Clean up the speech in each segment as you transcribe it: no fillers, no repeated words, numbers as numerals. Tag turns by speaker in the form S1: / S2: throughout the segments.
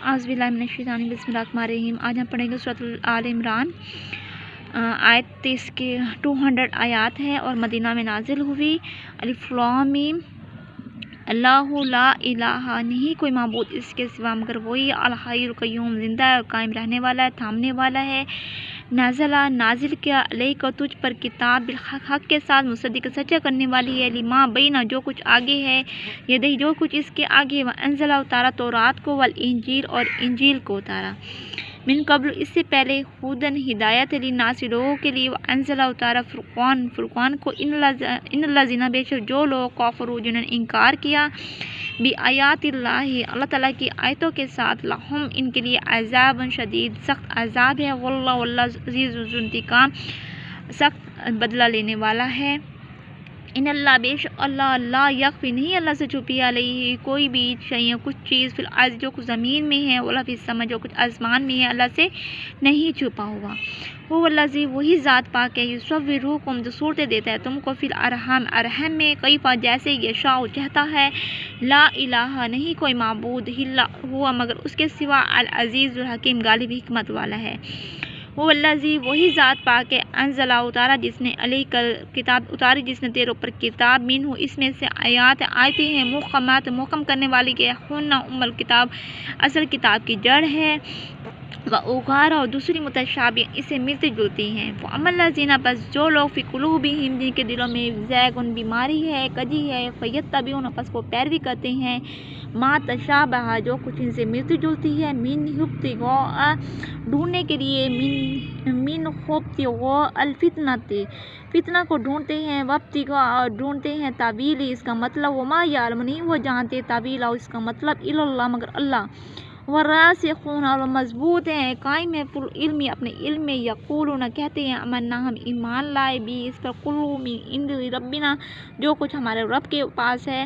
S1: اعوذ باللہ من الشیطان الرجیم، بسم اللہ الرحمن الرحیم۔ آج ہم پڑھیں گے سورۃ آل عمران، آیت 30 کی 200 آیات ہے اور مدینہ میں نازل ہوئی۔ الف لام میم، اللہ لا الہ، نہیں کوئی معبود اس کے سوا مگر وہی، الحی القیوم، زندہ ہے اور قائم رہنے والا ہے، تھامنے والا ہے۔ نازل کیا علیک تجھ پر کتاب، بالحق، حق کے ساتھ، مصدق سچا کرنے والی ہے، لما بینہ جو کچھ آگے ہے، یدہ جو کچھ اس کے آگے، وانزل اتارا تورات کو، والانجیل اور انجیل کو اتارا، من قبل اس سے پہلے، ہدن ہدایت، للناس لوگوں کے لیے، وانزل اتارا فرقان کو، ان الذین بے شک جو لوگ، کفروا جنہوں نے انکار کیا، بآیات اللہ تعالیٰ کی آیتوں کے ساتھ، لہم ان کے لیے عذاب شدید، سخت عذاب ہے، واللہ عزیز ذو انتقام، سخت بدلہ لینے والا ہے۔ ان اللہ بے شک اللہ لا یخفی، نہیں اللہ سے چھپی، علیہ کوئی بھی شیء کچھ چیز، فی الارض جو کچھ زمین میں ہے، ولا فی السماء جو کچھ آسمان میں ہے، اللہ سے نہیں چھپا ہوا۔ وہ الذی وہی ذات پاک ہے، یصورکم جو صورتیں دیتا ہے تم کو، فی الارحام ارحم میں، کیفا جیسے، یشاء چاہتا ہے، لا الہ نہیں کوئی معبود الا ہوا مگر اس کے سوا، العزیز الحکیم غالب حکمت والا ہے۔ وہ الذی وہی ذات پاک ہے، انزل اتارا جس نے، علیک کتاب اتاری جس نے تیرے اوپر کتاب، منہ اس میں سے آیات آیتیں ہیں، محکمات محکم کرنے والی کے، ہن ام الکتاب اصل کتاب کی جڑ ہے، وأخر اور دوسری متشابہ اس سے ملتی جلتی ہیں۔ وأما الذین بس جو لوگ، فی قلوبہم جن کے دلوں میں، زیغ بیماری ہے، کجی ہے، فیتبعون پس وہ پیروی کرتے ہیں، ما تشابہ جو کچھ ان سے ملتی جلتی ہے، من ابتغاء ڈھونڈنے کے لیے، من ابتغاء الفتنۃ فتنہ کو ڈھونڈتے ہیں، وابتغاء اور ڈھونڈتے ہیں، تاویل اس کا مطلب، وما یعلم نہیں وہ جانتے، تاویل اس کا مطلب، الا اللہ مگر اللہ، والراسخون اور مضبوط ہیں، قائم ہے، فی العلم اپنے علم میں، یقولون کہتے ہیں، آمنا ہم ایمان لائے، بھی اس پر، کل من عند ربنا جو کچھ ہمارے رب کے پاس ہے،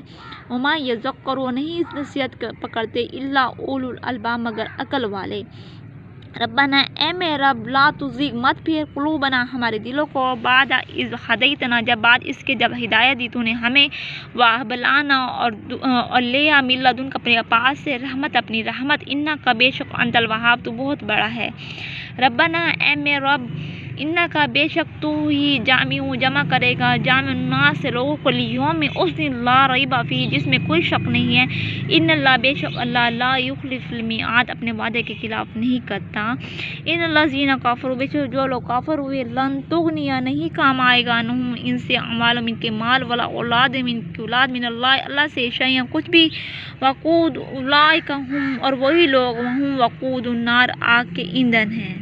S1: وما یذکر نہیں نصیحت پکڑتے، الا اولو الالباب مگر عقل والے۔ ربنا اے میرے رب، لا تزغ مت پھیر، قلوبنا ہمارے دلوں کو، بعد اذ ہدیتنا جب بعد اس کے جب ہدایت دی تو نے ہمیں، وہب لنا اور لیا، من لدنک اپنے پاس سے، رحمت اپنی رحمت، انک بے شک انت الوہاب تو بہت بڑا ہے۔ ربنا اے میرے رب، انک بے شک تو ہی، جمع کرے گا، جامع الناس لوگوں کو، لیوم اس دن، لا ریب فیہ جس میں کوئی شک نہیں ہے، ان اللہ بے شک اللہ لا یخلف المیعاد اپنے وعدے کے خلاف نہیں کرتا۔ ان الذین کفروا بے شک جو لوگ کافر ہوئے، لن تغنی نہیں کام آئے گا، انہم ان سے، اموالہم ان کے مال، ولا اولادہم ان کی اولاد، من اللہ سے شیئا کچھ بھی، وقود اولئک ہم اور وہی لوگ، ہم وقود النار آگ کے ایندھن ہیں۔